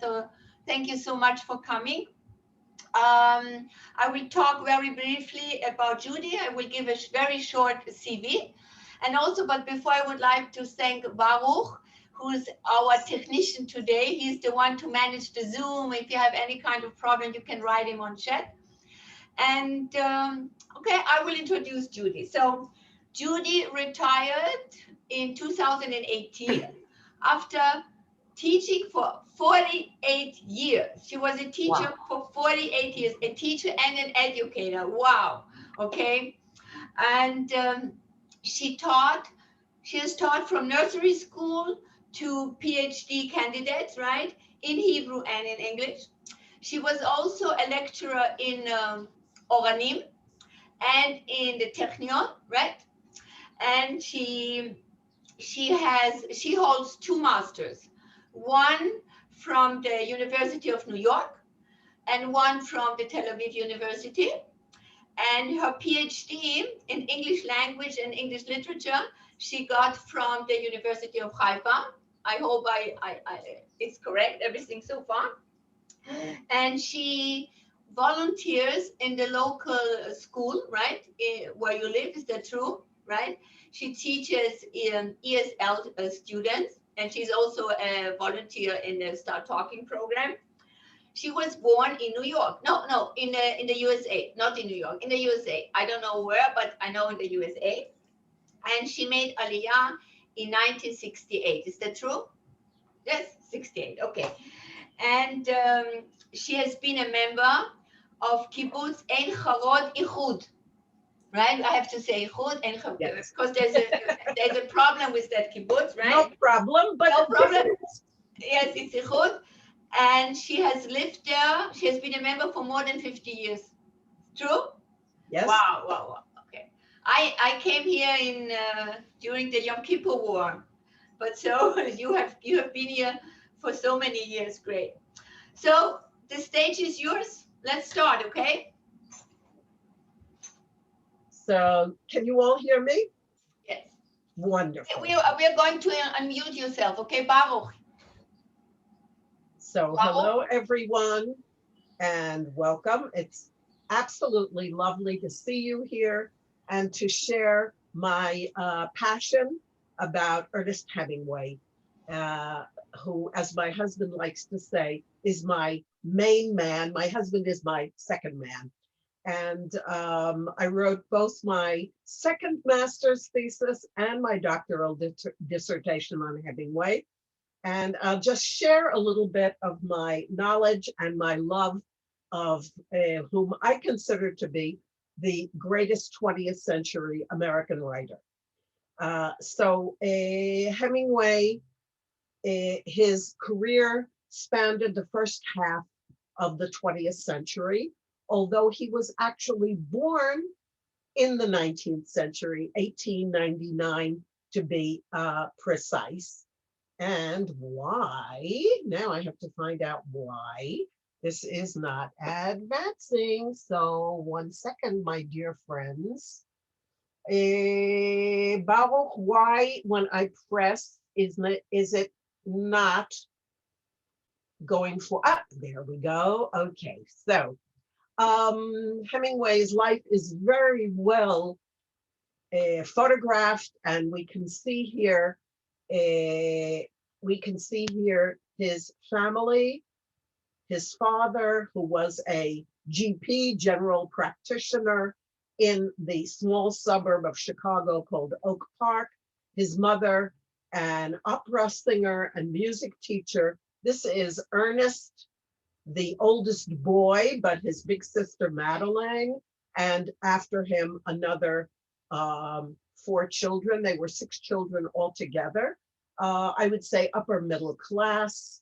So thank you so much for coming. I will talk very briefly about Judy. I will give a very short CV. And also, but before, I would like to thank Baruch, who's our technician today. He's the one to manage the Zoom. If you have any kind of problem, you can write him on chat. And okay, I will introduce Judy. So Judy retired in 2018 after teaching for 48 years. She was a teacher for 48 years, a teacher and an educator. Wow. Okay. And she has taught from nursery school to PhD candidates, right? In Hebrew and in English. She was also a lecturer in Oranim and in the Technion, right? And she holds 2 masters, one from the University of New York and one from the Tel Aviv University. And her PhD in English language and English literature, she got from the University of Haifa. I hope it's correct, everything so far. And she volunteers in the local school, right, where you live. Is that true, right? She teaches ESL students, and she's also a volunteer in the Start Talking program. She was born in New York. No, in the USA, not in New York, in the USA. I don't know where, but I know in the USA. And she made Aliyah in 1968. Is that true? Yes, 68. Okay. And she has been a member of Kibbutz Ein Charod Ichud. Right? I have to say Ichud and Charod, because there's a problem with that kibbutz, right? No problem, but no problem. Yes, it's Ichud. And she has lived there. She has been a member for more than 50 years. True? Yes. Wow. Okay. I came here in during the Yom Kippur War, but so you have been here for so many years. Great. So the stage is yours. Let's start, okay? So can you all hear me? Yes. Wonderful. We are going to unmute yourself, okay, Baruch? So hello, everyone, and welcome. It's absolutely lovely to see you here and to share my passion about Ernest Hemingway, who, as my husband likes to say, is my main man. My husband is my second man. And I wrote both my second master's thesis and my doctoral dissertation on Hemingway. And I'll just share a little bit of my knowledge and my love of whom I consider to be the greatest 20th century American writer. So Hemingway, his career spanned the first half of the 20th century, although he was actually born in the 19th century, 1899 to be precise. And why? Now I have to find out why. This is not advancing. So 1 second, my dear friends. Baruch, why when I press is it not going for up? There we go. Okay, so Hemingway's life is very well photographed, and we can see here his family, his father, who was a GP, general practitioner in the small suburb of Chicago called Oak Park, his mother, an opera singer and music teacher. This is Ernest, the oldest boy, but his big sister Madeleine, and after him another 4 children. They were 6 children altogether. I would say upper middle class.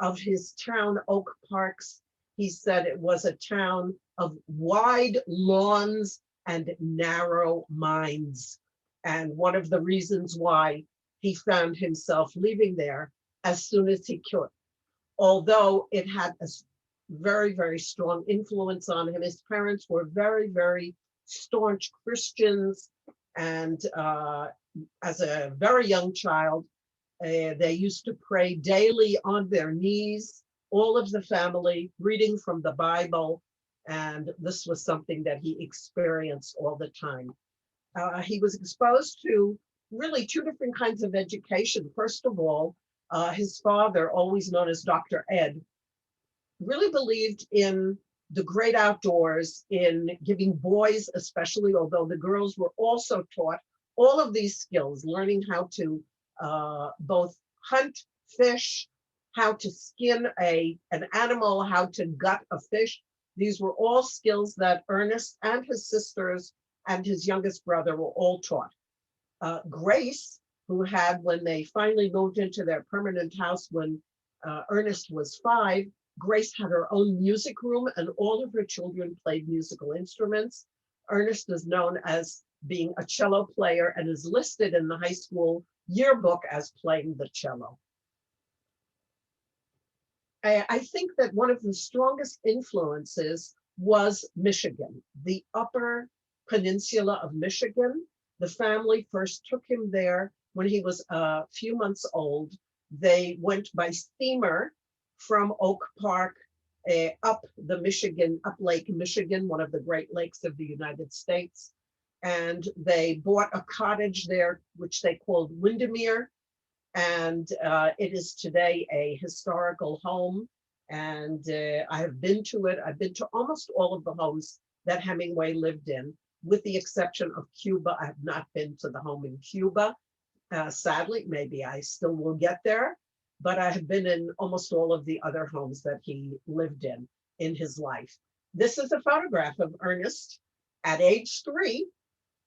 Of his town, Oak Parks, he said it was a town of wide lawns and narrow minds. And one of the reasons why he found himself leaving there as soon as he could, although it had a very, very strong influence on him. His parents were very, very staunch Christians, and as a very young child, they used to pray daily on their knees all of the family reading from the Bible, and this was something that he experienced all the time. He was exposed to really two different kinds of education. First of all, his father, always known as Dr. Ed, really believed in the great outdoors, in giving boys especially, although the girls were also taught all of these skills, learning how to both hunt, fish, how to skin an animal, how to gut a fish. These were all skills that Ernest and his sisters and his youngest brother were all taught. Grace, who had, when they finally moved into their permanent house when Ernest was 5, Grace had her own music room and all of her children played musical instruments. Ernest is known as being a cello player and is listed in the high school yearbook as playing the cello. I think that one of the strongest influences was Michigan, the upper peninsula of Michigan. The family first took him there when he was a few months old. They went by steamer from Oak Park up Lake Michigan, one of the Great Lakes of the United States. And they bought a cottage there, which they called Windermere. And it is today a historical home. And I have been to it. I've been to almost all of the homes that Hemingway lived in, with the exception of Cuba. I have not been to the home in Cuba. Sadly, maybe I still will get there, but I have been in almost all of the other homes that he lived in his life. This is a photograph of Ernest at age 3.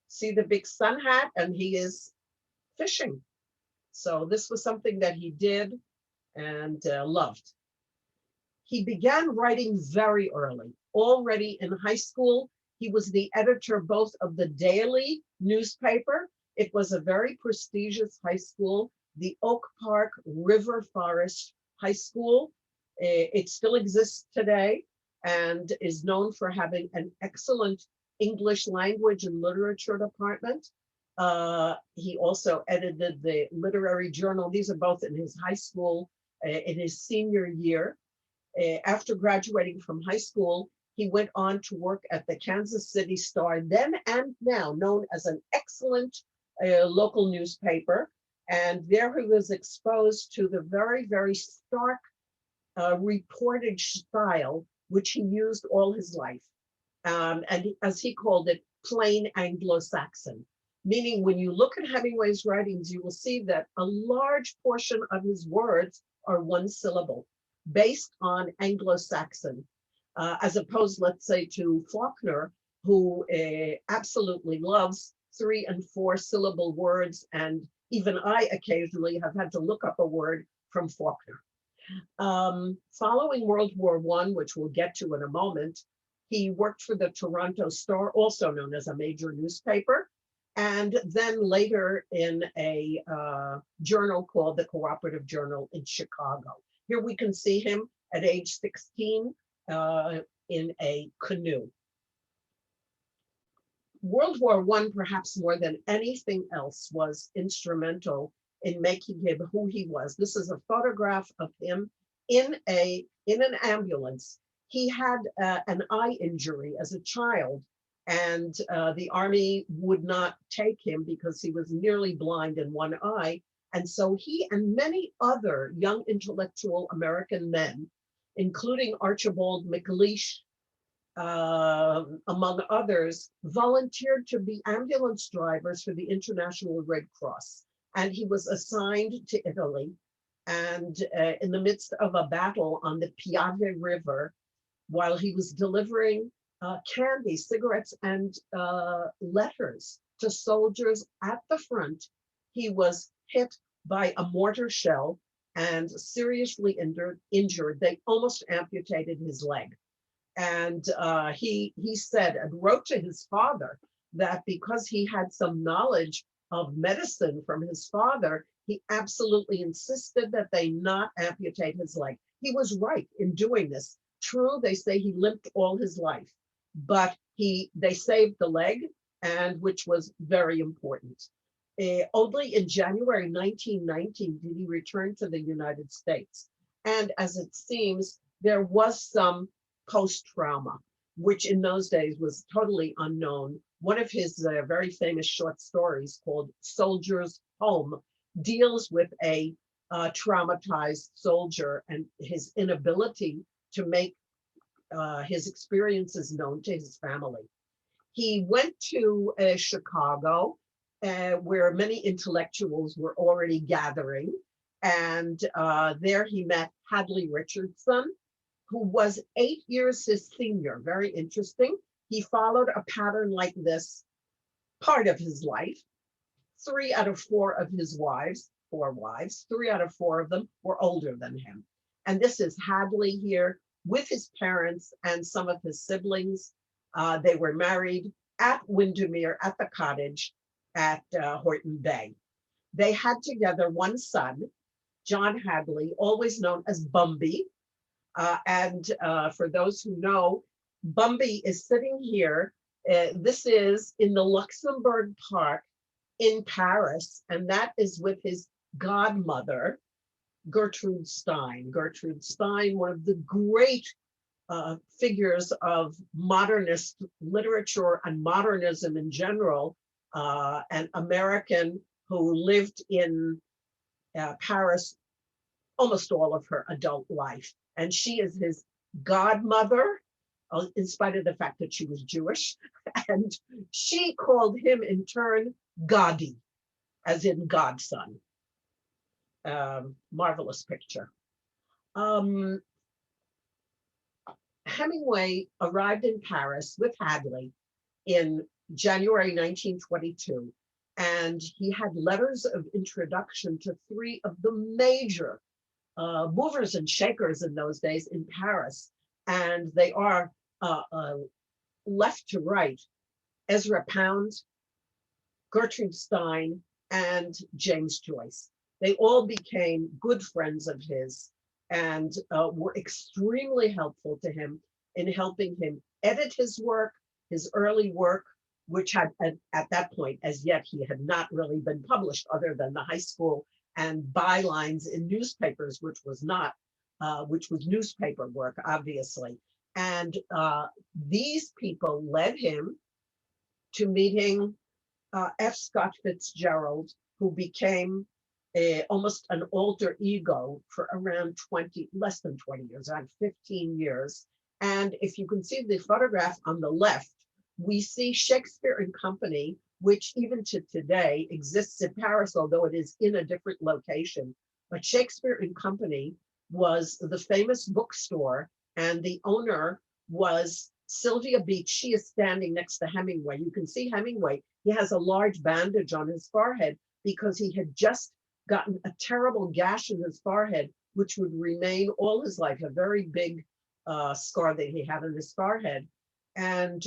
See the big sun hat, and he is fishing. So this was something that he did and loved. He began writing very early. Already in high school, he was the editor both of the daily newspaper. It was a very prestigious high school, the Oak Park River Forest High School. It still exists today and is known for having an excellent English language and literature department. He also edited the literary journal. These are both in his high school, in his senior year. After graduating from high school, he went on to work at the Kansas City Star, then and now known as an excellent local newspaper. And there he was exposed to the very, very stark reportage style, which he used all his life. And as he called it, plain Anglo-Saxon. Meaning when you look at Hemingway's writings, you will see that a large portion of his words are one syllable, based on Anglo-Saxon, as opposed, let's say, to Faulkner, who absolutely loves 3 and 4 syllable words. And even I occasionally have had to look up a word from Faulkner. Following World War I, which we'll get to in a moment, he worked for the Toronto Star, also known as a major newspaper, and then later in a journal called the Cooperative Journal in Chicago. Here we can see him at age 16 in a canoe. World War I, perhaps more than anything else, was instrumental in making him who he was. This is a photograph of him in an ambulance. He had an eye injury as a child, and the Army would not take him because he was nearly blind in one eye. And so he and many other young intellectual American men, including Archibald MacLeish, among others, volunteered to be ambulance drivers for the International Red Cross. And he was assigned to Italy. And in the midst of a battle on the Piave River, while he was delivering candy, cigarettes, and letters to soldiers at the front, he was hit by a mortar shell and seriously injured. They almost amputated his leg. And he said and wrote to his father that because he had some knowledge of medicine from his father, he absolutely insisted that they not amputate his leg. He was right in doing this. True, they say he limped all his life, but they saved the leg, and which was very important. Only in January 1919 did he return to the United States. And as it seems, there was some post-trauma, which in those days was totally unknown. One of his very famous short stories called Soldier's Home deals with a traumatized soldier and his inability to make his experiences known to his family. He went to Chicago, where many intellectuals were already gathering. And there he met Hadley Richardson, who was 8 years his senior. Very interesting. He followed a pattern like this part of his life. 3 out of 4 of his wives, 4 wives, 3 out of 4 of them were older than him. And this is Hadley here with his parents and some of his siblings. They were married at Windermere at the cottage at Horton Bay. They had together one son, John Hadley, always known as Bumby. And for those who know, Bumby is sitting here. This is in the Luxembourg Park in Paris, and that is with his godmother, Gertrude Stein. Gertrude Stein, one of the great figures of modernist literature and modernism in general, an American who lived in Paris almost all of her adult life. And she is his godmother, in spite of the fact that she was Jewish. And she called him in turn Gadi, as in godson. Marvelous picture. Hemingway arrived in Paris with Hadley in January 1922, and he had letters of introduction to 3 of the major movers and shakers in those days in Paris. And they are left to right: Ezra Pound, Gertrude Stein, and James Joyce. They all became good friends of his and were extremely helpful to him in helping him edit his work, his early work, which had at that point, as yet, he had not really been published other than the high school and bylines in newspapers, which was newspaper work, obviously. And these people led him to meeting F. Scott Fitzgerald, who became almost an alter ego for around less than 20 years, around 15 years. And if you can see the photograph on the left, we see Shakespeare and Company, which even to today exists in Paris, although it is in a different location. But Shakespeare and Company was the famous bookstore, and the owner was Sylvia Beach. She is standing next to Hemingway. You can see Hemingway. He has a large bandage on his forehead because he had just gotten a terrible gash in his forehead, which would remain all his life, a very big scar that he had on his forehead. And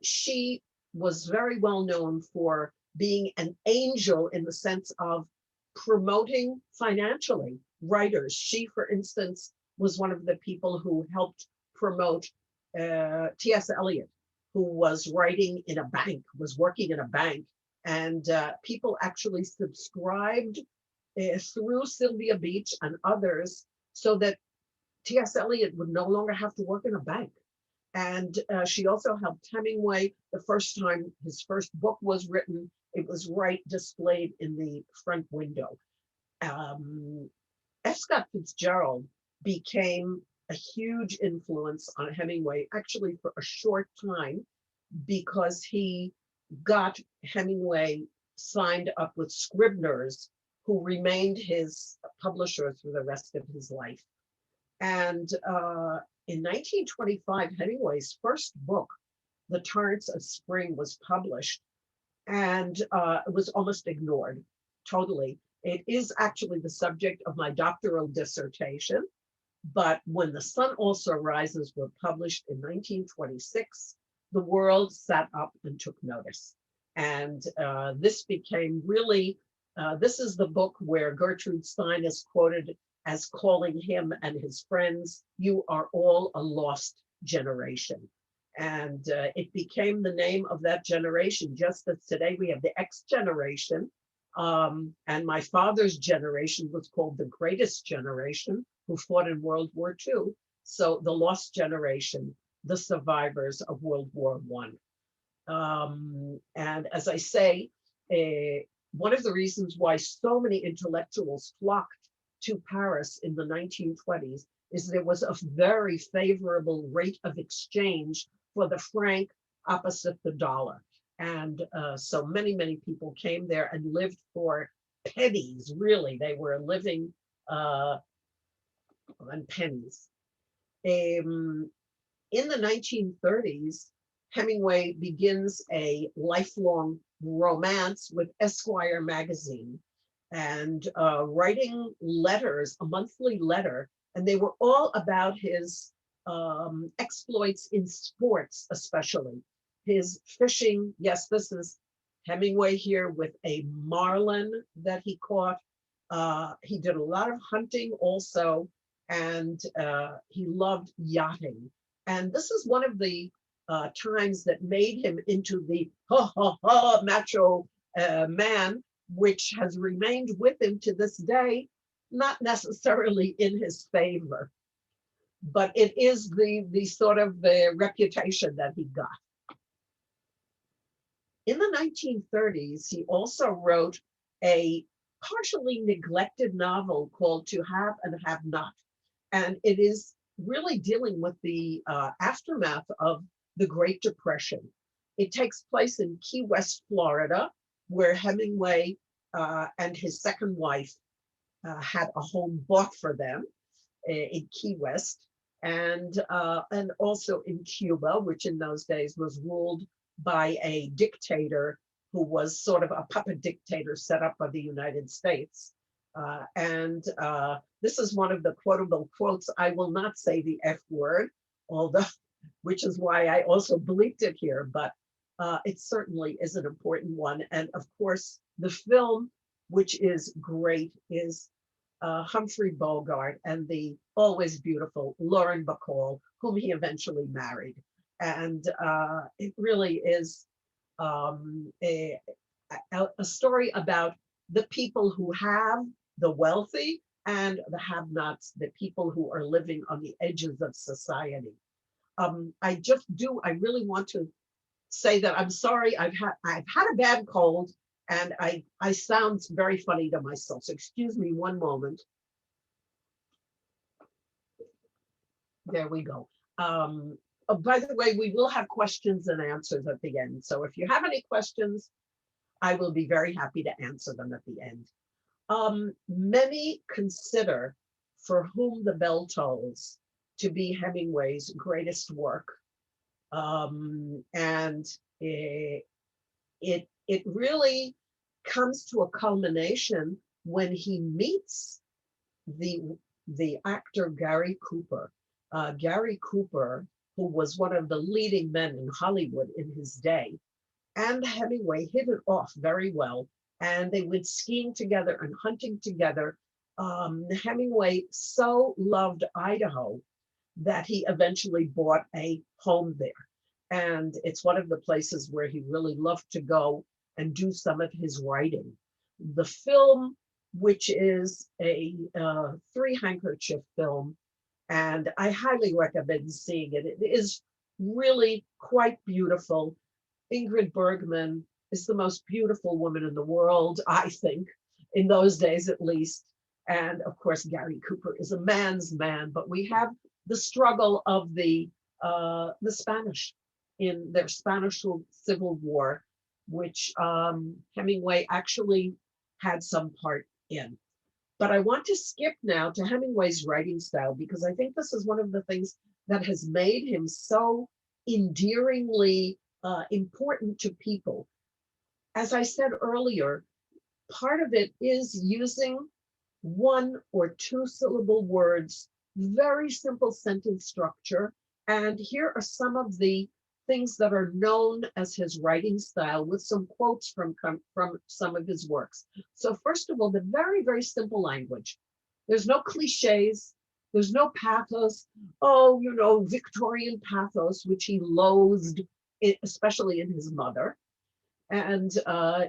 she was very well known for being an angel in the sense of promoting financially writers. She, for instance, was one of the people who helped promote T.S. Eliot, who was writing in a bank, was working in a bank, and people actually subscribed through Sylvia Beach and others so that T.S. Eliot would no longer have to work in a bank. And she also helped Hemingway. The first time his first book was written, it was right displayed in the front window. F. Scott Fitzgerald became a huge influence on Hemingway, actually for a short time, because he got Hemingway signed up with Scribner's, who remained his publisher through the rest of his life. And in 1925, Hemingway's first book, The Torrents of Spring, was published, and it was almost ignored totally. It is actually the subject of my doctoral dissertation, but when The Sun Also Rises were published in 1926, the world sat up and took notice. And this became really, this is the book where Gertrude Stein is quoted as calling him and his friends, "You are all a lost generation." And it became the name of that generation, just as today we have the X generation. And my father's generation was called the greatest generation, who fought in World War II. So the lost generation, the survivors of World War I. And as I say, one of the reasons why so many intellectuals flocked to Paris in the 1920s is there was a very favorable rate of exchange for the franc opposite the dollar. And so many people came there and lived for pennies, really. They were living on pennies. In the 1930s, Hemingway begins a lifelong romance with Esquire magazine and writing letters, a monthly letter, and they were all about his exploits in sports, especially his fishing. Yes, this is Hemingway here with a marlin that he caught. He did a lot of hunting also, and he loved yachting. And this is one of the times that made him into the macho man, which has remained with him to this day, not necessarily in his favor, but it is the sort of reputation that he got. In the 1930s, he also wrote a partially neglected novel called To Have and Have Not. And it is really dealing with the aftermath of the Great Depression. It takes place in Key West, Florida, where Hemingway and his second wife had a home bought for them in Key West, and also in Cuba, which in those days was ruled by a dictator who was sort of a puppet dictator set up by the United States. And this is one of the quotable quotes. I will not say the F word, although, which is why I also bleeped it here, but it certainly is an important one. And of course, the film, which is great, is Humphrey Bogart and the always beautiful Lauren Bacall, whom he eventually married. And it really is a story about the people who have, the wealthy, and the have-nots, the people who are living on the edges of society. I really want to say that I'm sorry, I've had a bad cold, and I sound very funny to myself. So excuse me one moment. There we go. By the way, we will have questions and answers at the end. So if you have any questions, I will be very happy to answer them at the end. Many consider For Whom the Bell Tolls to be Hemingway's greatest work. And it really comes to a culmination when he meets the actor Gary Cooper. Gary Cooper, who was one of the leading men in Hollywood in his day, and Hemingway hit it off very well. And they went skiing together and hunting together. Hemingway so loved Idaho that he eventually bought a home there. And it's one of the places where he really loved to go and do some of his writing. The film, which is a three-handkerchief film, and I highly recommend seeing it. It is really quite beautiful. Ingrid Bergman is the most beautiful woman in the world, I think, in those days at least. And of course, Gary Cooper is a man's man, but we have the struggle of the Spanish in their Spanish Civil War, which Hemingway actually had some part in. But I want to skip now to Hemingway's writing style, because I think this is one of the things that has made him so endearingly important to people. As I said earlier, part of it is using one or two syllable words, very simple sentence structure. And here are some of the things that are known as his writing style, with some quotes from some of his works. So first of all, the very, very simple language. There's no cliches. There's no pathos. Oh, Victorian pathos, which he loathed, especially in his mother. And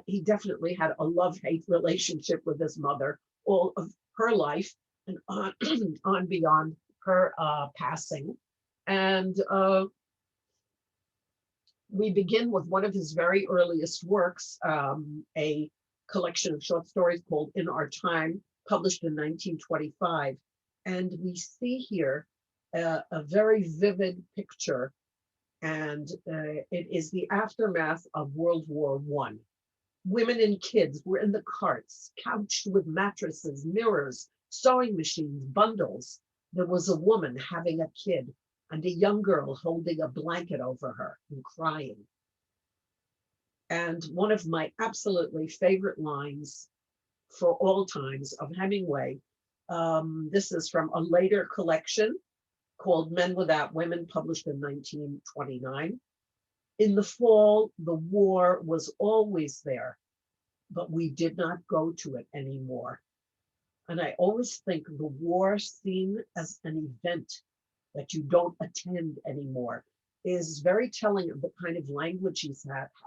he definitely had a love-hate relationship with his mother all of her life. and on, on beyond her passing. And we begin with one of his very earliest works, a collection of short stories called In Our Time, published in 1925. And we see here a very vivid picture, and it is the aftermath of World War I. Women and kids were in the carts, couched with mattresses, mirrors, sewing machines, bundles. There was a woman having a kid and a young girl holding a blanket over her and crying. And one of my absolutely favorite lines for all times of Hemingway, this is from a later collection called Men Without Women, published in 1929. In the fall, the war was always there, but we did not go to it anymore. And I always think the war seen as an event that you don't attend anymore is very telling of the kind of language he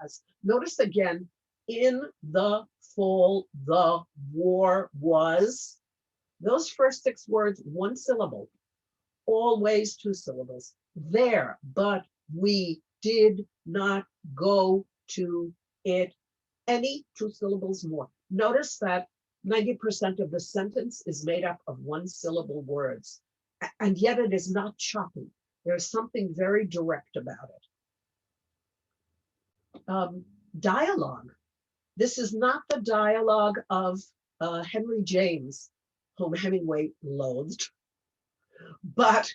has. Notice again, in the fall, the war was, those first 6 words, 1 syllable, always 2 syllables. There, but we did not go to it. Any 2 syllables more. Notice that 90% of the sentence is made up of 1 syllable words, and yet it is not choppy. There's something very direct about it. Dialogue. This is not the dialogue of Henry James, whom Hemingway loathed, but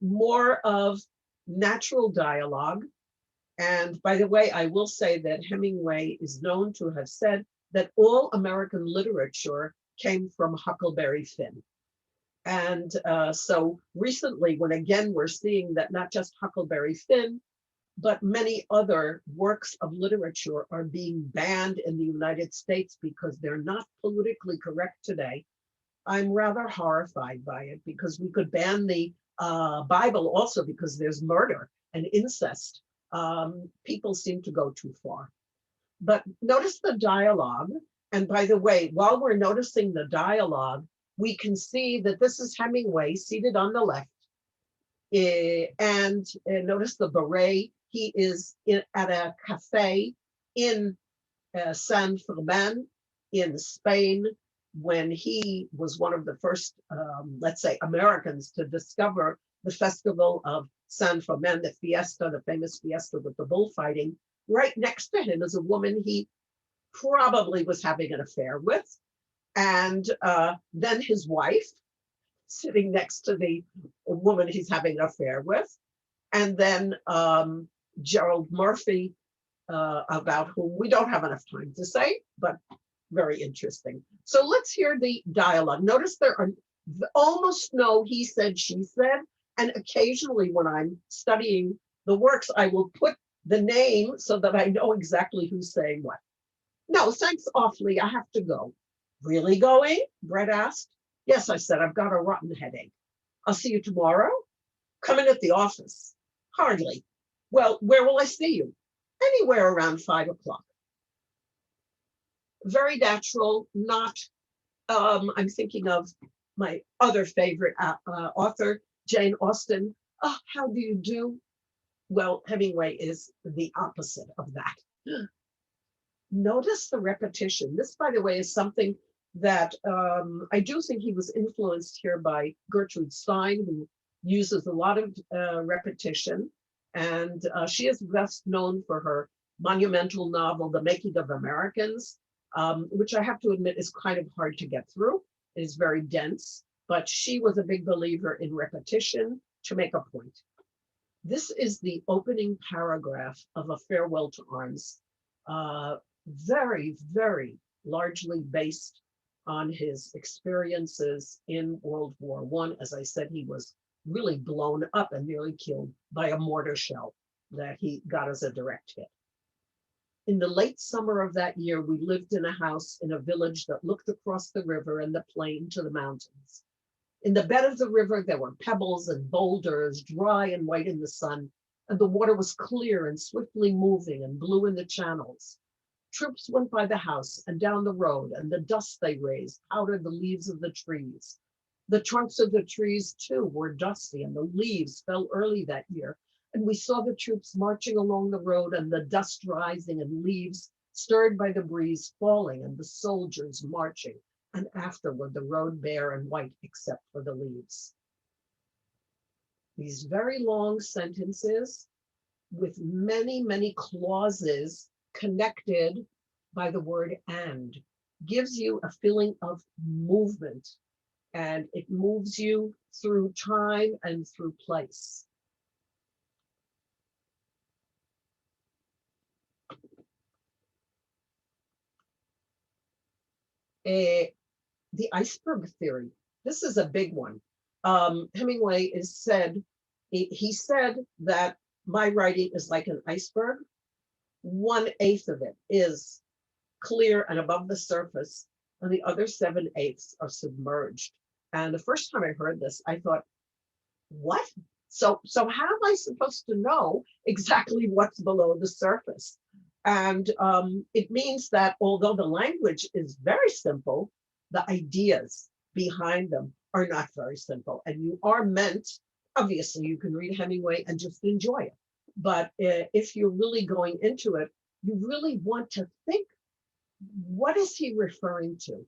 more of natural dialogue. And by the way, I will say that Hemingway is known to have said that all American literature came from Huckleberry Finn. And so recently, when again we're seeing that not just Huckleberry Finn, but many other works of literature are being banned in the United States because they're not politically correct today, I'm rather horrified by it, because we could ban the Bible also because there's murder and incest. People seem to go too far. But notice the dialogue. And by the way, while we're noticing the dialogue, we can see that this is Hemingway seated on the left. And notice the beret. He is at a cafe in San Fermin in Spain, when he was one of the first, let's say, Americans to discover the festival of San Fermin, the fiesta, the famous fiesta with the bullfighting. Right next to him is a woman he probably was having an affair with. And then his wife sitting next to the woman he's having an affair with. And then Gerald Murphy, about whom we don't have enough time to say, but very interesting. So let's hear the dialogue. Notice there are almost no he said, she said, and occasionally when I'm studying the works, I will put the name so that I know exactly who's saying what. No, thanks awfully, I have to go. Really going? Brett asked. Yes, I said, I've got a rotten headache. I'll see you tomorrow. Come in at the office. Hardly. Well, where will I see you? Anywhere around 5 o'clock. Very natural, not, I'm thinking of my other favorite author, Jane Austen. Oh, how do you do? Well, Hemingway is the opposite of that. Notice the repetition. This, by the way, is something that I do think he was influenced here by Gertrude Stein, who uses a lot of repetition. And she is best known for her monumental novel, The Making of Americans, which I have to admit is kind of hard to get through. It is very dense, but she was a big believer in repetition to make a point. This is the opening paragraph of A Farewell to Arms, very, very largely based on his experiences in World War I. As I said, he was really blown up and nearly killed by a mortar shell that he got as a direct hit. In the late summer of that year, we lived in a house in a village that looked across the river and the plain to the mountains. In the bed of the river, there were pebbles and boulders, dry and white in the sun, and the water was clear and swiftly moving and blue in the channels. Troops went by the house and down the road, and the dust they raised powdered the leaves of the trees. The trunks of the trees, too, were dusty, and the leaves fell early that year. And we saw the troops marching along the road, and the dust rising, and leaves stirred by the breeze falling, and the soldiers marching. And afterward, the road bare and white, except for the leaves. These very long sentences with many, many clauses connected by the word and gives you a feeling of movement, and it moves you through time and through place. The iceberg theory. This is a big one. Hemingway is said, he said that my writing is like an iceberg. 1/8 of it is clear and above the surface, and the other 7/8 are submerged. And the first time I heard this, I thought, what? So how am I supposed to know exactly what's below the surface? And it means that although the language is very simple, the ideas behind them are not very simple. And you are meant, obviously, you can read Hemingway and just enjoy it. But if you're really going into it, you really want to think, what is he referring to?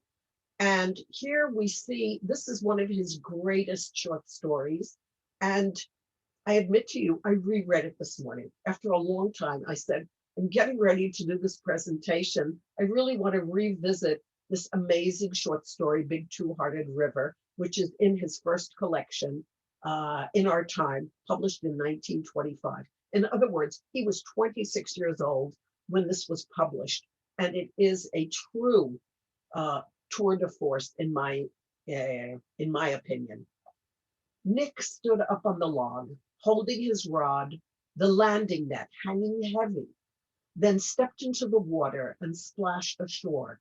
And here we see, this is one of his greatest short stories. And I admit to you, I reread it this morning. After a long time, I said, I'm getting ready to do this presentation. I really want to revisit this amazing short story, Big Two-Hearted River, which is in his first collection, In Our Time, published in 1925. In other words, he was 26 years old when this was published. And it is a true tour de force in my opinion. Nick stood up on the log, holding his rod, the landing net hanging heavy, then stepped into the water and splashed ashore.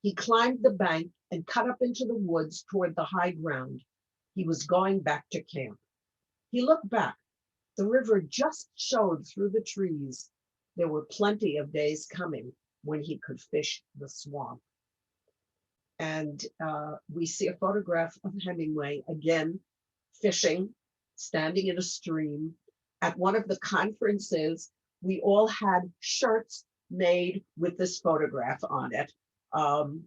He climbed the bank and cut up into the woods toward the high ground. He was going back to camp. He looked back. The river just showed through the trees. There were plenty of days coming when he could fish the swamp. And we see a photograph of Hemingway, again, fishing, standing in a stream. At one of the conferences, we all had shirts made with this photograph on it,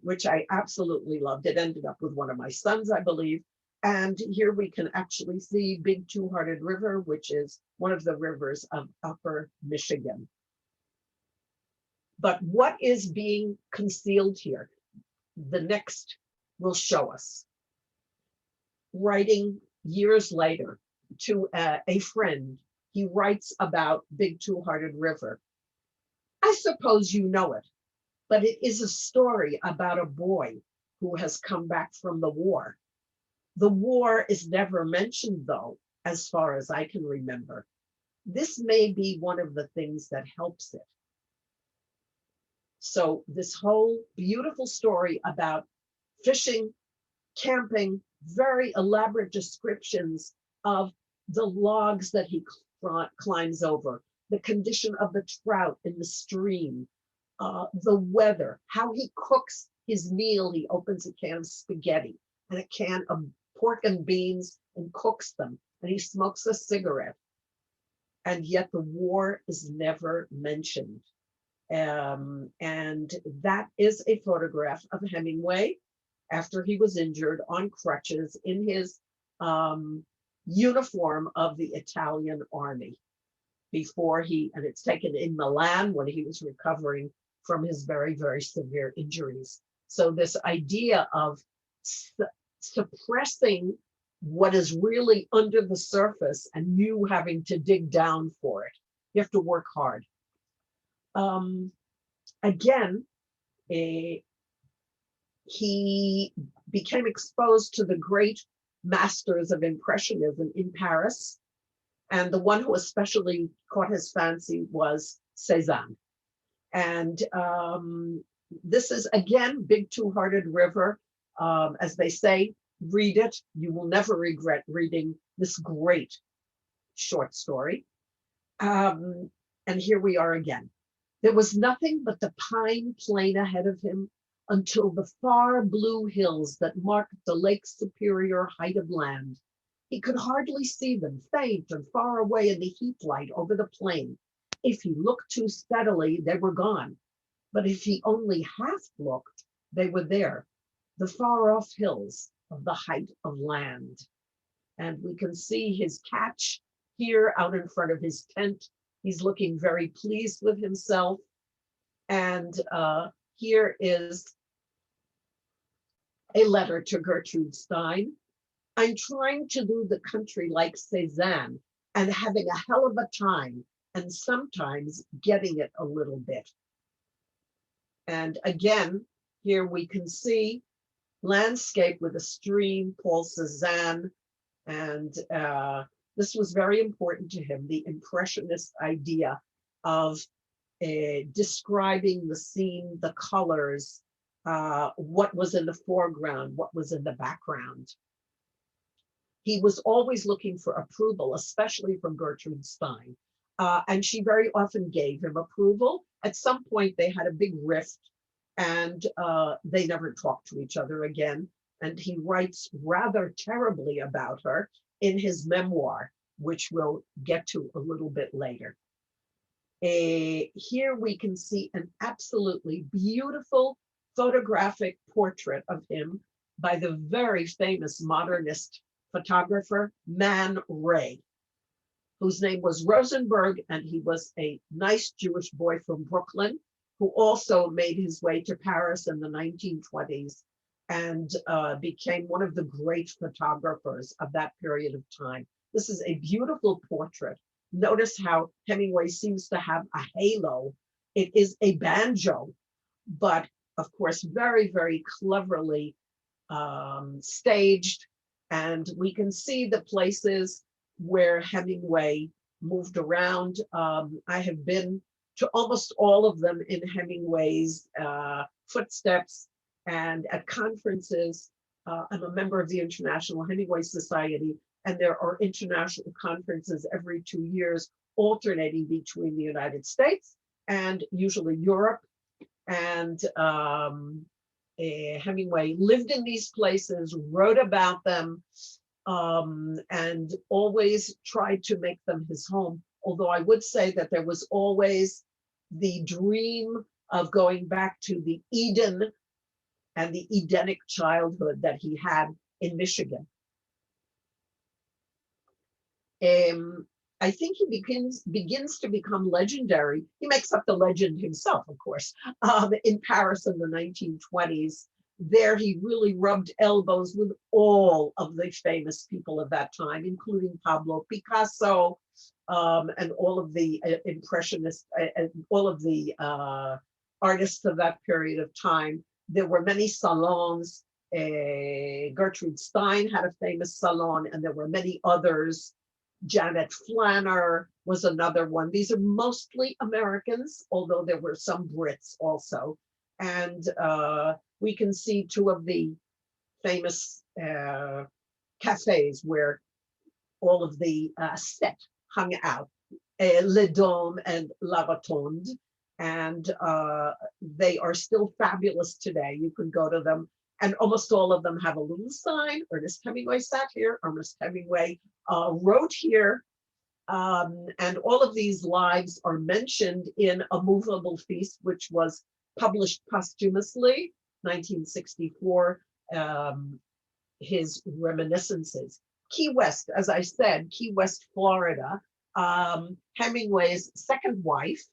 which I absolutely loved. It ended up with one of my sons, I believe. And here we can actually see Big Two-Hearted River, which is one of the rivers of Upper Michigan. But what is being concealed here? The next will show us. Writing years later to a friend, he writes about Big Two-Hearted River. I suppose you know it, but it is a story about a boy who has come back from the war. The war is never mentioned, though, as far as I can remember. This may be one of the things that helps it. So this whole beautiful story about fishing, camping, very elaborate descriptions of the logs that he climbs over, the condition of the trout in the stream, the weather, how he cooks his meal. He opens a can of spaghetti and a can of pork and beans and cooks them, and he smokes a cigarette. And yet the war is never mentioned. And that is a photograph of Hemingway after he was injured on crutches in his uniform of the Italian army before and it's taken in Milan when he was recovering from his very, very severe injuries. So this idea of suppressing what is really under the surface and you having to dig down for it. You have to work hard. Again, he became exposed to the great masters of Impressionism in Paris. And the one who especially caught his fancy was Cézanne. And this is, again, Big Two-Hearted River. As they say, read it. You will never regret reading this great short story. And here we are again. There was nothing but the pine plain ahead of him, until the far blue hills that marked the Lake Superior height of land. He could hardly see them, faint and far away in the heat light over the plain. If he looked too steadily, they were gone. But if he only half looked, they were there, the far off hills of the height of land. And we can see his catch here out in front of his tent. He's looking very pleased with himself. And here is a letter to Gertrude Stein. I'm trying to do the country like Cézanne and having a hell of a time and sometimes getting it a little bit. And again, here we can see landscape with a stream, Paul Cézanne, and this was very important to him, the impressionist idea of describing the scene, the colors, what was in the foreground, what was in the background. He was always looking for approval, especially from Gertrude Stein. And she very often gave him approval. At some point, they had a big rift and they never talked to each other again. And he writes rather terribly about her in his memoir, which we'll get to a little bit later. Here we can see an absolutely beautiful photographic portrait of him by the very famous modernist photographer, Man Ray, whose name was Rosenberg, and he was a nice Jewish boy from Brooklyn, who also made his way to Paris in the 1920s and became one of the great photographers of that period of time. This is a beautiful portrait. Notice how Hemingway seems to have a halo. It is a banjo, but of course, very, very cleverly staged. And we can see the places where Hemingway moved around. I have been to almost all of them in Hemingway's footsteps and at conferences. I'm a member of the International Hemingway Society, and there are international conferences every 2 years, alternating between the United States and usually Europe. And Hemingway lived in these places, wrote about them, and always tried to make them his home. Although I would say that there was always the dream of going back to the Eden and the Edenic childhood that he had in Michigan. I think he begins to become legendary. He makes up the legend himself, of course, in Paris in the 1920s. There he really rubbed elbows with all of the famous people of that time, including Pablo Picasso, and all of the impressionists, and all of the artists of that period of time. There were many salons. Gertrude Stein had a famous salon, and there were many others. Janet Flanner was another one. These are mostly Americans, although there were some Brits also. And we can see two of the famous cafes where all of the set hung out, Le Dôme and La Rotonde. And they are still fabulous today. You can go to them. And almost all of them have a little sign. Ernest Hemingway sat here. Ernest Hemingway wrote here. And all of these lives are mentioned in A Movable Feast, which was published posthumously, 1964, his reminiscences. Key West, as I said, Key West, Florida. Hemingway's second wife,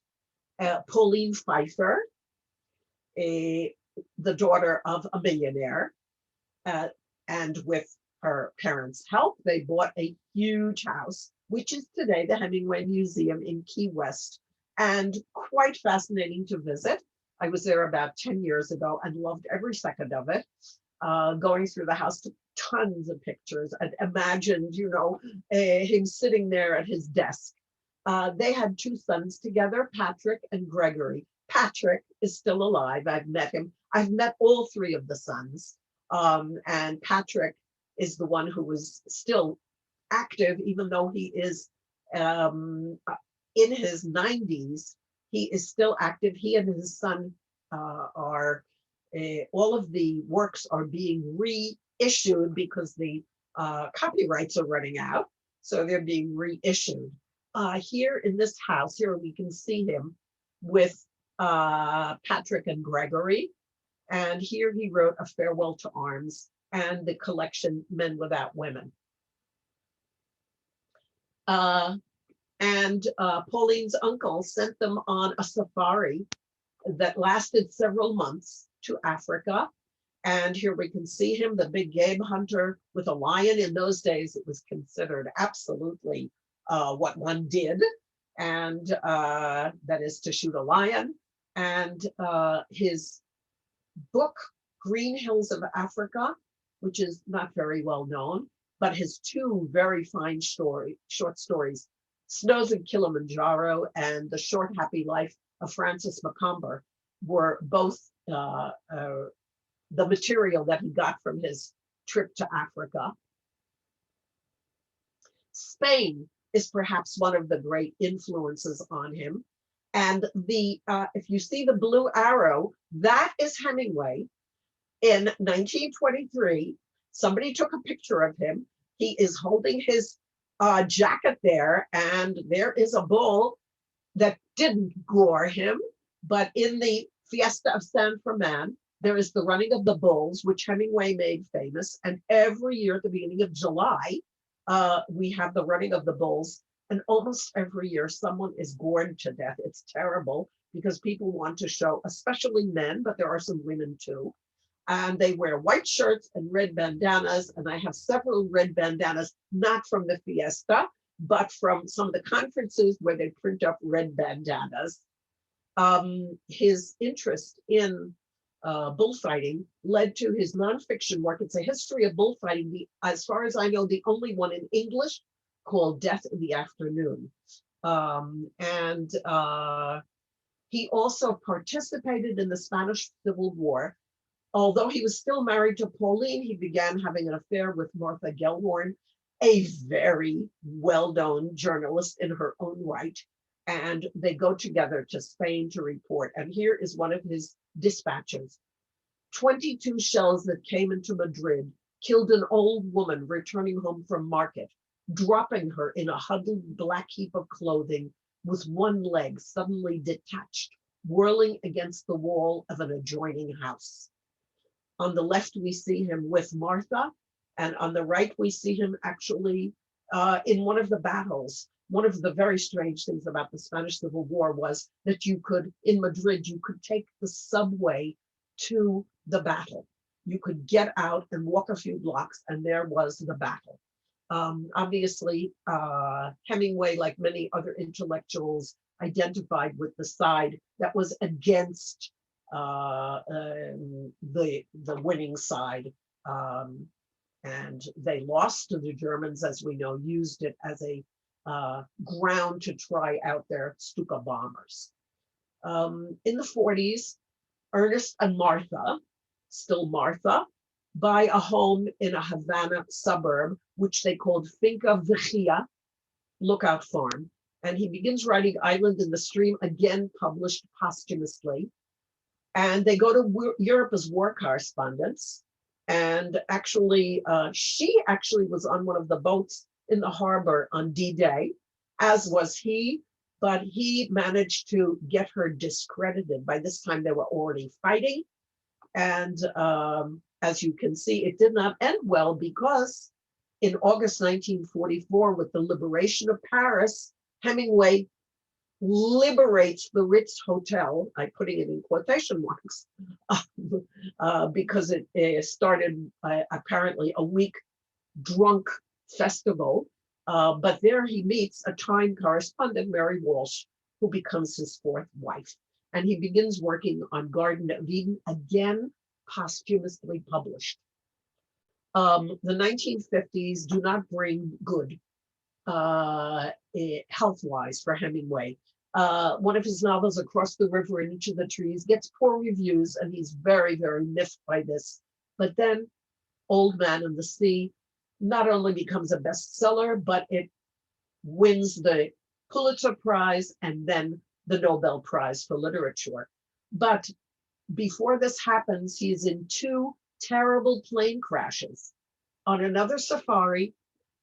Pauline Pfeiffer, the daughter of a millionaire, and with her parents' help, they bought a huge house, which is today the Hemingway Museum in Key West, and quite fascinating to visit. I was there about 10 years ago and loved every second of it. Going through the house, took tons of pictures and imagined, him sitting there at his desk. They had two sons together, Patrick and Gregory. Patrick is still alive. I've met him. I've met all three of the sons. And Patrick is the one who was still active, even though he is in his 90s. He is still active. He and his son are all of the works are being reissued because the copyrights are running out. So they're being reissued. Here in this house, here we can see him with Patrick and Gregory. And here he wrote A Farewell to Arms and the collection Men Without Women. Pauline's uncle sent them on a safari that lasted several months to Africa. And here we can see him, the big game hunter with a lion. In those days, it was considered absolutely what one did, and that is to shoot a lion. And his book, Green Hills of Africa, which is not very well known, but his two very fine short stories, Snows of Kilimanjaro and The Short Happy Life of Francis Macomber, were both the material that he got from his trip to Africa. Spain is perhaps one of the great influences on him. And if you see the blue arrow, that is Hemingway. In 1923, somebody took a picture of him. He is holding his jacket there, and there is a bull that didn't gore him. But in the Fiesta of San Fermin, there is the running of the bulls, which Hemingway made famous. And every year at the beginning of July, we have the running of the bulls. And almost every year, someone is gored to death. It's terrible because people want to show, especially men, but there are some women too. And they wear white shirts and red bandanas. And I have several red bandanas, not from the Fiesta, but from some of the conferences where they print up red bandanas. His interest in bullfighting led to his nonfiction work. It's a history of bullfighting, as far as I know, the only one in English, called Death in the Afternoon. He also participated in the Spanish Civil War. Although he was still married to Pauline, he began having an affair with Martha Gellhorn, a very well-known journalist in her own right. And they go together to Spain to report. And here is one of his dispatches. 22 shells that came into Madrid killed an old woman returning home from market, dropping her in a huddled black heap of clothing with one leg suddenly detached, whirling against the wall of an adjoining house. On the left, we see him with Martha, and on the right, we see him actually in one of the battles. One of the very strange things about the Spanish Civil War was that you could, in Madrid, you could take the subway to the battle. You could get out and walk a few blocks, and there was the battle. Obviously, Hemingway, like many other intellectuals, identified with the side that was against the winning side. And they lost to the Germans, as we know, used it as a ground to try out their Stuka bombers. In the 40s, Ernest and Martha, still Martha, buy a home in a Havana suburb, which they called Finca Vigía, Lookout Farm. And he begins writing Island in the Stream, again published posthumously. And they go to Europe as war correspondents. And actually, she actually was on one of the boats in the harbor on D-Day, as was he, but he managed to get her discredited. By this time, they were already fighting. And as you can see, it did not end well, because in August 1944, with the liberation of Paris, Hemingway liberates the Ritz Hotel. I'm putting it in quotation marks because it started apparently a week drunk festival. But there he meets a Time correspondent, Mary Walsh, who becomes his fourth wife. And he begins working on Garden of Eden, again posthumously published. The 1950s do not bring good health-wise for Hemingway. One of his novels, Across the River and Each of the Trees, gets poor reviews, and he's very, very miffed by this. But then Old Man and the Sea not only becomes a bestseller, but it wins the Pulitzer Prize and then the Nobel Prize for Literature. But before this happens, he's in two terrible plane crashes on another safari,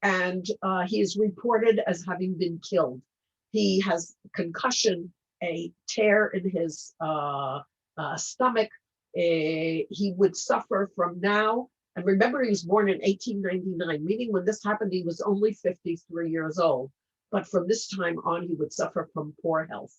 and he is reported as having been killed. He has concussion, a tear in his stomach. He would suffer from now, and remember, he was born in 1899, meaning when this happened, he was only 53 years old. But from this time on, he would suffer from poor health.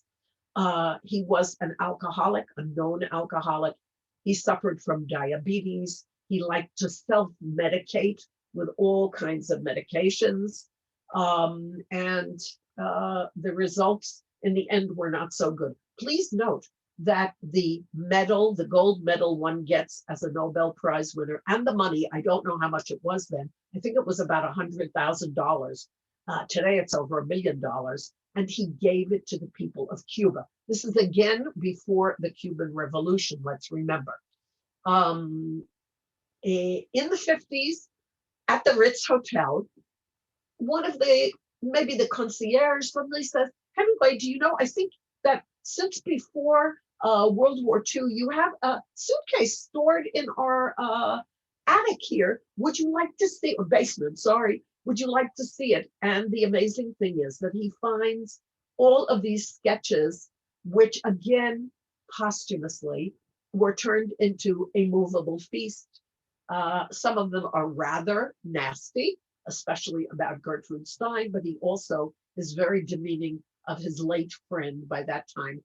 He was an alcoholic, a known alcoholic. He suffered from diabetes. He liked to self-medicate with all kinds of medications. And the results in the end were not so good. Please note that the medal, the gold medal one gets as a Nobel Prize winner, and the money, I don't know how much it was then. I think it was about $100,000. Today it's over $1 million. And he gave it to the people of Cuba. This is again before the Cuban Revolution, let's remember. In the 50s, at the Ritz Hotel, one of maybe the concierge suddenly says, Hemingway, do you know, I think that since before World War II, you have a suitcase stored in our attic here. Would you like to see, or basement, sorry, would you like to see it? And the amazing thing is that he finds all of these sketches, which again, posthumously, were turned into a movable feast. Some of them are rather nasty, especially about Gertrude Stein, but he also is very demeaning of his late friend. By that time,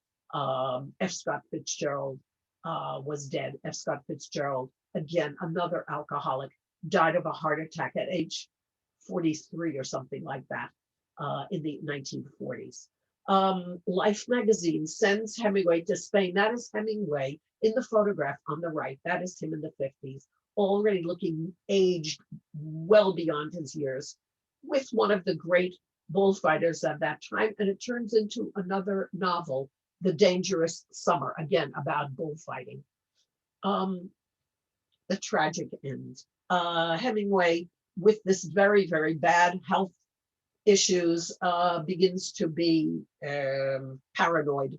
F. Scott Fitzgerald was dead. F. Scott Fitzgerald, again, another alcoholic, died of a heart attack at age 43 or something like that in the 1940s. Life magazine sends Hemingway to Spain. That is Hemingway in the photograph on the right. That is him in the 50s, already looking aged well beyond his years, with one of the great bullfighters of that time. And it turns into another novel, The Dangerous Summer, again, about bullfighting. The tragic end. Hemingway, with this very, very bad health issues, begins to be paranoid.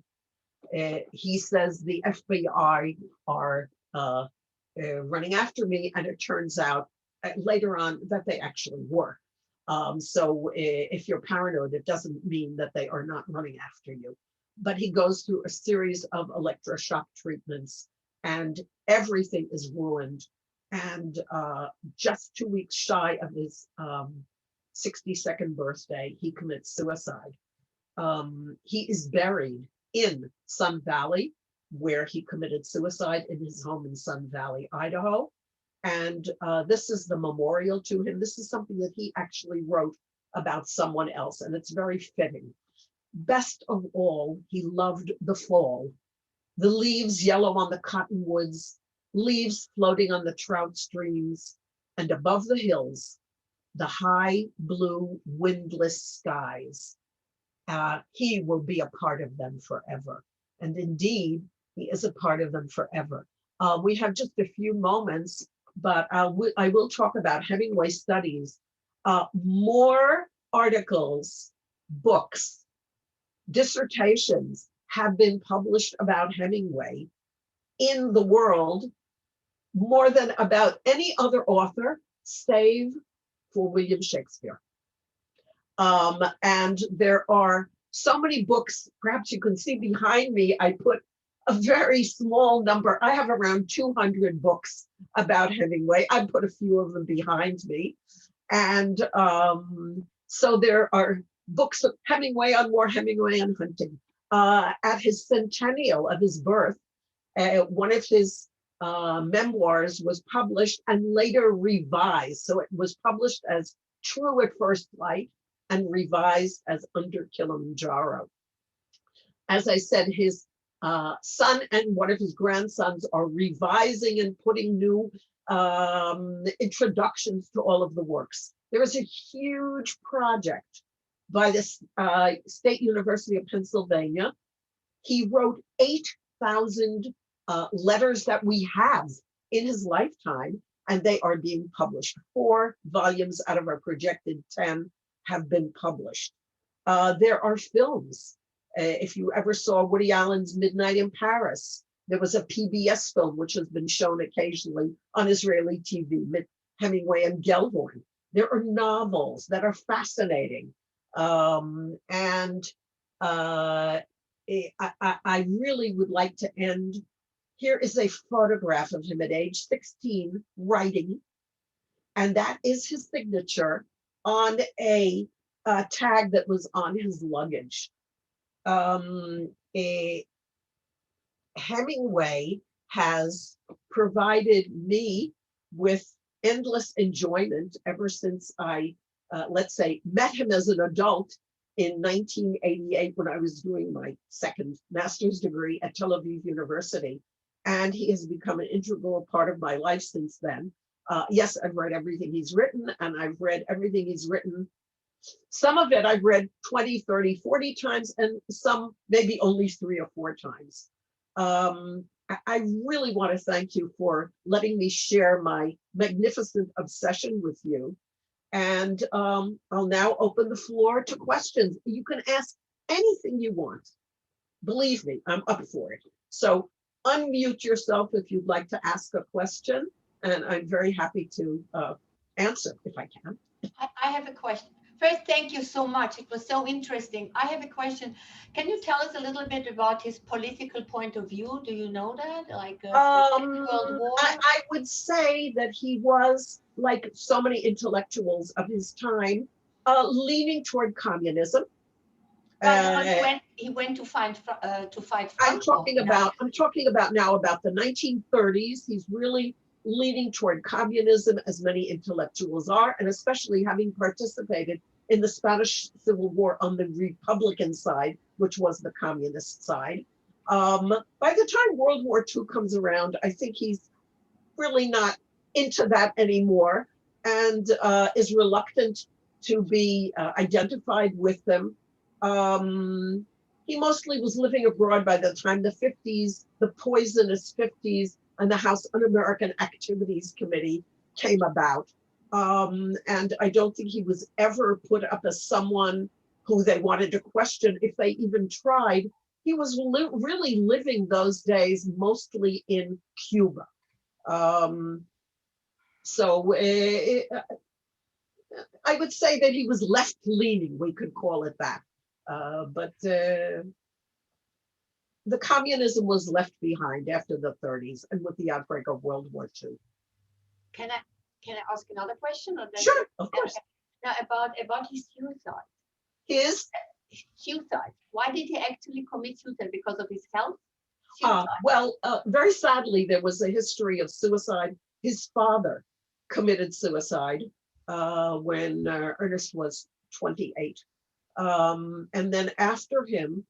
He says the FBI are running after me, and it turns out later on that they actually were. So if you're paranoid, it doesn't mean that they are not running after you. But he goes through a series of electroshock treatments, and everything is ruined. And just 2 weeks shy of his 62nd birthday, he commits suicide. He is buried in Sun Valley, where he committed suicide, in his home in Sun Valley, Idaho. And this is the memorial to him. This is something that he actually wrote about someone else, and it's very fitting. Best of all, he loved the fall. The leaves yellow on the cottonwoods, leaves floating on the trout streams, and above the hills, the high blue windless skies. He will be a part of them forever. And indeed, he is a part of them forever. We have just a few moments, but I will talk about Hemingway studies. More articles, books, dissertations have been published about Hemingway in the world, more than about any other author, save for William Shakespeare. And there are so many books. Perhaps you can see behind me, I put a very small number. I have around 200 books about Hemingway. I put a few of them behind me. And so there are books of Hemingway on war, Hemingway on hunting. At his centennial of his birth, one of his memoirs was published and later revised. So it was published as True at First Light and revised as Under Kilimanjaro. As I said, his son and one of his grandsons are revising and putting new introductions to all of the works. There is a huge project by the State University of Pennsylvania. He wrote 8,000 letters that we have in his lifetime, and they are being published. 4 volumes out of our projected 10 have been published. There are films. If you ever saw Woody Allen's Midnight in Paris, There was a PBS film, which has been shown occasionally on Israeli TV, Hemingway and Gellhorn. There are novels that are fascinating. And I really would like to end. Here is a photograph of him at age 16 writing, and that is his signature on a tag that was on his luggage. Hemingway has provided me with endless enjoyment ever since I, let's say, met him as an adult in 1988 when I was doing my second master's degree at Tel Aviv University. And he has become an integral part of my life since then. Yes, I've read everything he's written, and I've read everything he's written. Some of it I've read 20, 30, 40 times, and some maybe only 3 or 4 times. I really want to thank you for letting me share my magnificent obsession with you. And I'll now open the floor to questions. You can ask anything you want. Believe me, I'm up for it. So unmute yourself if you'd like to ask a question, and I'm very happy to answer if I can. I have a question. First, thank you so much. It was so interesting. I have a question. Can you tell us a little bit about his political point of view? Do you know that? Like World War? I would say that he was, like so many intellectuals of his time, leaning toward communism. He went to fight Franco. I'm talking about now about the 1930s. He's really leaning toward communism, as many intellectuals are, and especially having participated in the Spanish Civil War on the Republican side, which was the communist side. By the time World War II comes around, I think he's really not into that anymore, and is reluctant to be identified with them. He mostly was living abroad by the time the 50s, the poisonous 50s, and the House Un-American Activities Committee came about. And I don't think he was ever put up as someone who they wanted to question if they even tried. He was really living those days mostly in Cuba. So I would say that he was left-leaning, we could call it that. But the communism was left behind after the 30s and with the outbreak of World War II. Can I ask another question? Or sure, of course. Now about his suicide. His suicide. Why did he actually commit suicide? Because of his health? Well, very sadly, there was a history of suicide. His father committed suicide when Ernest was 28. And then after him,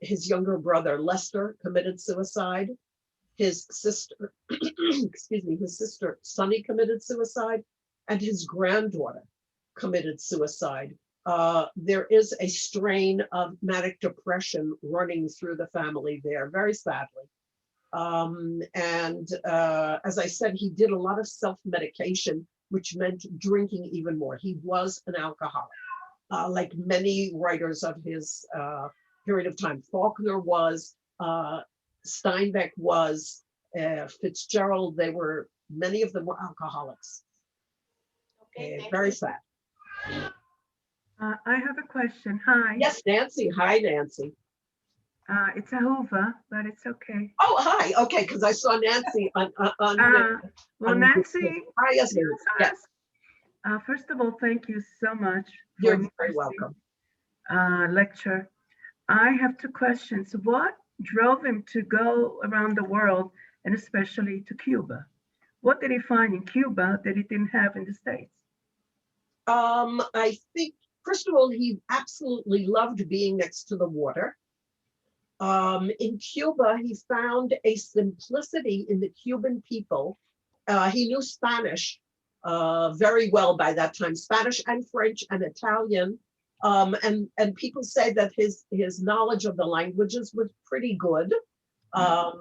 his younger brother, Lester, committed suicide. His sister, his sister, Sonny, committed suicide, and his granddaughter committed suicide. There is a strain of manic depression running through the family there, very sadly. As I said, he did a lot of self-medication, which meant drinking even more. He was an alcoholic, like many writers of his period of time. Faulkner was, Steinbeck was, Fitzgerald, many of them were alcoholics. Okay, very sad. I have a question. Hi. Yes, Nancy. Hi, Nancy. It's Ahova, but it's okay. Oh, hi. Okay, because I saw Nancy on Nancy. Hi, yes, yes. First of all, thank you so much. You're very welcome. Lecture. I have 2 questions. What drove him to go around the world, and especially to Cuba? What did he find in Cuba that he didn't have in the States? I think, first of all, he absolutely loved being next to the water. In Cuba, he found a simplicity in the Cuban people. He knew Spanish very well by that time, Spanish and French and Italian. And people say that his knowledge of the languages was pretty good. I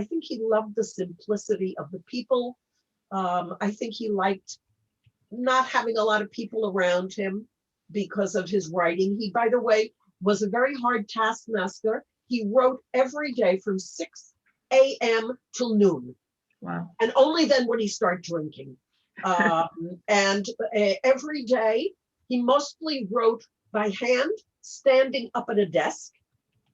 think he loved the simplicity of the people. I think he liked not having a lot of people around him because of his writing. He, by the way, was a very hard taskmaster. he wrote every day from 6 a.m. till noon. Wow. And only then would he start drinking. And every day, he mostly wrote by hand, standing up at a desk,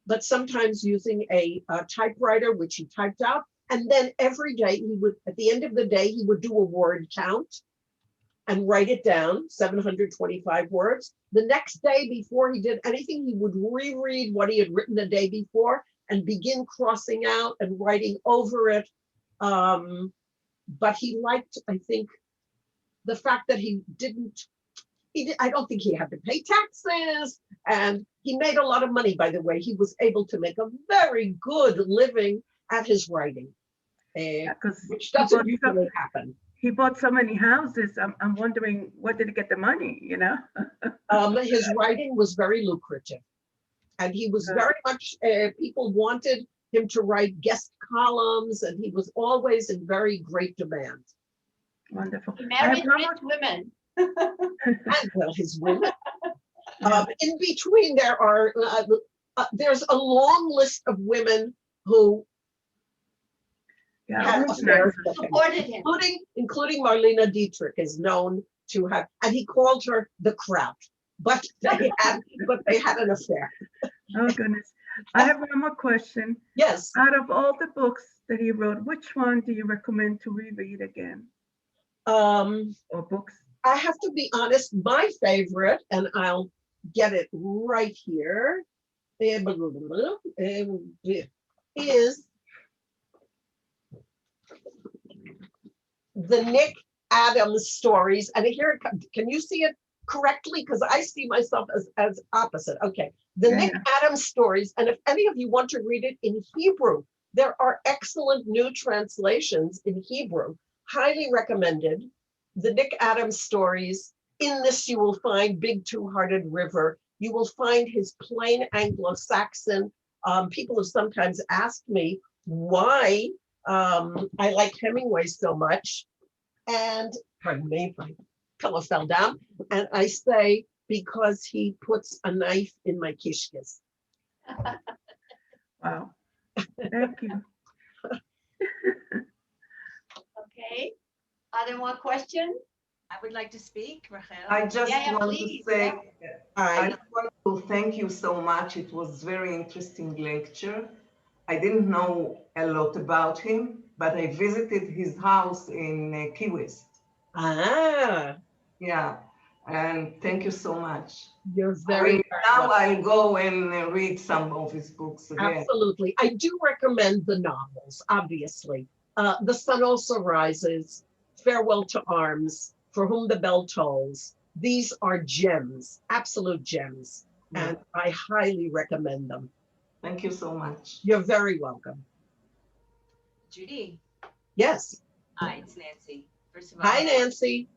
but sometimes using a typewriter, which he typed out. And then every day, he would, at the end of the day, he would do a word count and write it down, 725 words. The next day, before he did anything, he would reread what he had written the day before and begin crossing out and writing over it. But he liked, I think, the fact that I don't think he had to pay taxes, and he made a lot of money, by the way. He was able to make a very good living at his writing, which doesn't usually happen. He bought so many houses. I'm wondering, where did he get the money, you know? His writing was very lucrative, and he was very much, people wanted him to write guest columns, and he was always in very great demand. Wonderful. He married rich women. And well, his women. In between, there's a long list of women who had affairs with him, supported him, including Marlene Dietrich is known to have, and he called her the Kraut. But they had an affair. Oh goodness. I have one more question. Yes. Out of all the books that he wrote, which one do you recommend to reread again? Or books? I have to be honest, my favorite, and I'll get it right here, is the Nick Adams stories. And here, can you see it correctly? Because I see myself as opposite. Okay, the Nick Adams stories. And if any of you want to read it in Hebrew, there are excellent new translations in Hebrew. Highly recommended. The Nick Adams stories. In this, you will find Big Two-Hearted River. You will find his plain Anglo-Saxon. People have sometimes asked me why I like Hemingway so much. And pardon me, my pillow fell down. And I say, because he puts a knife in my kishkes. Wow. Thank you. Okay. Are there more questions? I would like to speak, Rachel. I just want to say, I just want to thank you so much. It was very interesting lecture. I didn't know a lot about him, but I visited his house in Key West. Ah. Yeah, and thank you so much. You're very now I'll go and read some of his books again. Absolutely. I do recommend the novels, obviously. The Sun Also Rises, Farewell to Arms, For Whom the Bell Tolls. These are gems, absolute gems, and I highly recommend them. Thank you so much. You're very welcome. Judy. Yes. Hi, it's Nancy. First of all, hi, Nancy.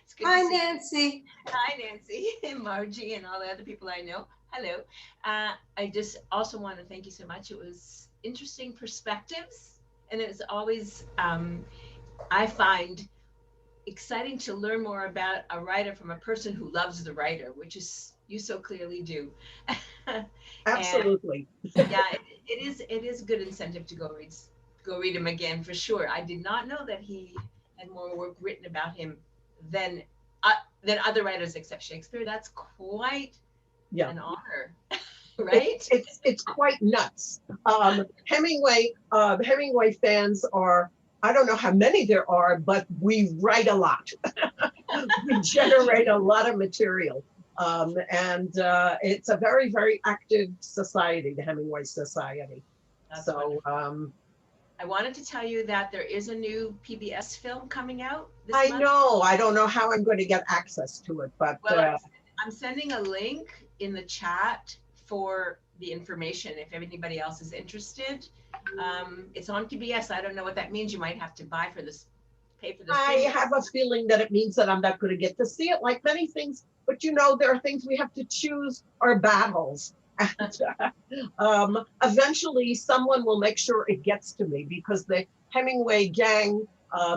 It's good hi, to see Nancy. Hi, Nancy, and Margie, and all the other people I know. Hello. I just also want to thank you so much. It was interesting perspectives, and it's always, I find exciting to learn more about a writer from a person who loves the writer, which is you so clearly do. Absolutely. And, yeah, it is a good incentive to go read him again for sure. I did not know that he had more work written about him than other writers except Shakespeare. That's quite an honor, right? It's quite nuts. Hemingway fans are, I don't know how many there are, but we write a lot. We generate a lot of material. And it's a very, very active society, the Hemingway Society. That's so I wanted to tell you that there is a new PBS film coming out this I month. know. I don't know how I'm going to get access to it, but well, I'm sending a link in the chat for the information if anybody else is interested. It's on PBS. I don't know what that means. You might have to pay for this. I have a feeling that it means that I'm not going to get to see it, like many things. But you know, there are things we have to choose our battles. And eventually, someone will make sure it gets to me, because the Hemingway gang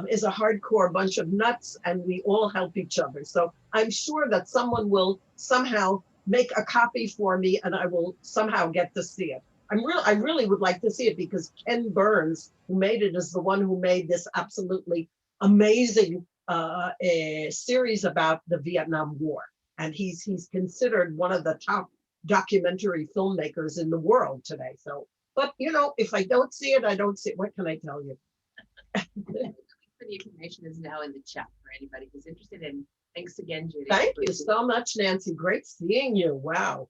is a hardcore bunch of nuts, and we all help each other. So I'm sure that someone will somehow make a copy for me and I will somehow get to see it. I really would like to see it because Ken Burns, who made it, is the one who made this absolutely amazing series about the Vietnam War. And he's considered one of the top documentary filmmakers in the world today. So, but you know, if I don't see it, I don't see it. What can I tell you? The information is now in the chat for anybody who's interested in. Thanks again, Judy. Thank you so much, Nancy. Great seeing you. Wow.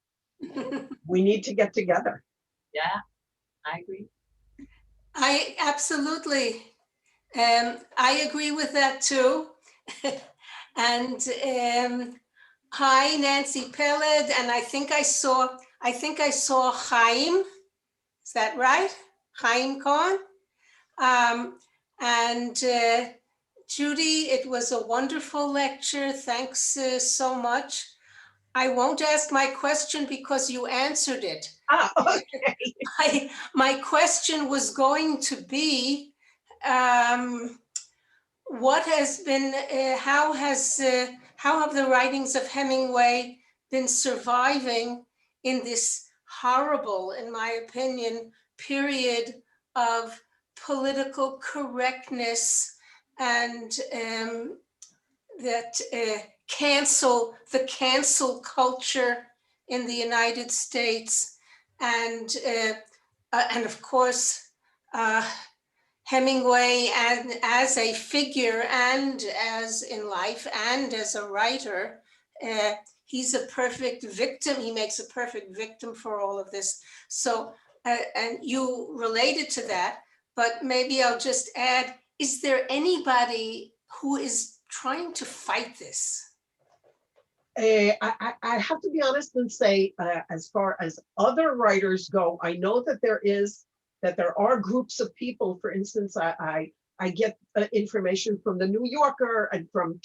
We need to get together. Yeah, I agree. I absolutely, I agree with that too. And hi, Nancy Peled, and I think I saw Chaim. Is that right? Chaim Cohen. And Judy, it was a wonderful lecture. Thanks so much. I won't ask my question because you answered it. Ah, okay. My question was going to be, what has been, how have the writings of Hemingway been surviving in this horrible, in my opinion, period of political correctness and that the cancel culture in the United States, and of course Hemingway, and as a figure and as in life and as a writer, he's a perfect victim. He makes a perfect victim for all of this. So, and you related to that, but maybe I'll just add, is there anybody who is trying to fight this? I have to be honest and say, as far as other writers go, I know that there are groups of people. For instance, I get information from the New Yorker and from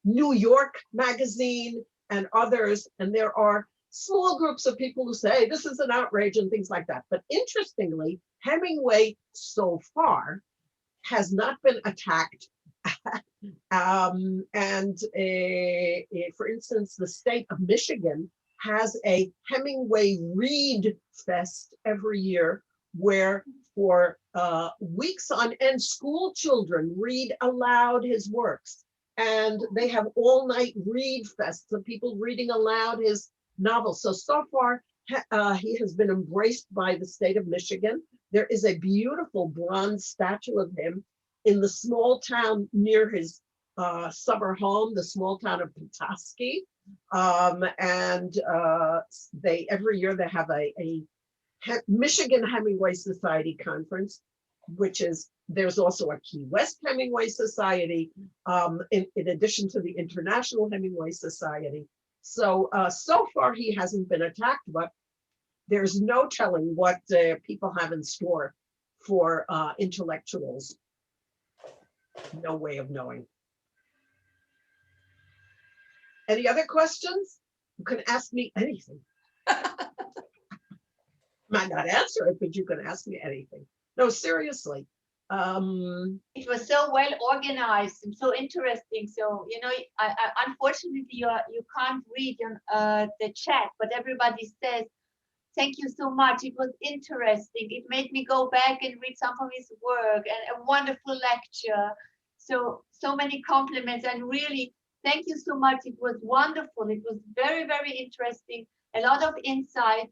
New York Magazine and others, and there are small groups of people who say this is an outrage and things like that. But interestingly, Hemingway so far has not been attacked. For instance, the state of Michigan has a Hemingway Read Fest every year, where for weeks on end, school children read aloud his works. And they have all night read fests of people reading aloud his novels. So far, he has been embraced by the state of Michigan. There is a beautiful bronze statue of him in the small town near his summer home, the small town of Petoskey. They every year they have a Michigan Hemingway Society conference, which is, there's also a Key West Hemingway Society, in addition to the International Hemingway Society. So far he hasn't been attacked, but there's no telling what people have in store for intellectuals. No way of knowing. Any other questions? You can ask me anything. Might not answer it, but you can ask me anything. No, seriously. It was so well organized and so interesting. So, you know, I unfortunately you can't read the chat, but everybody says, thank you so much. It was interesting. It made me go back and read some of his work, and a wonderful lecture. So many compliments, and really, thank you so much. It was wonderful. It was very, very interesting. A lot of insight.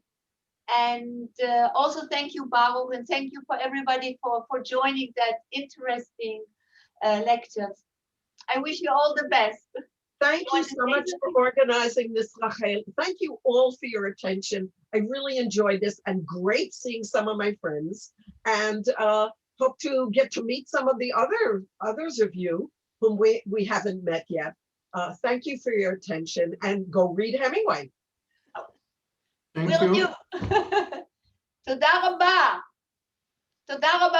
And also thank you, Baruch, and thank you for everybody for joining that interesting lecture. I wish you all the best. Thank you so much for organizing this, Rachel. Thank you all for your attention. I really enjoyed this, and great seeing some of my friends, and hope to get to meet some of the others of you whom we haven't met yet. Thank you for your attention, and go read Hemingway. Will do. תודה רבה. תודה רבה.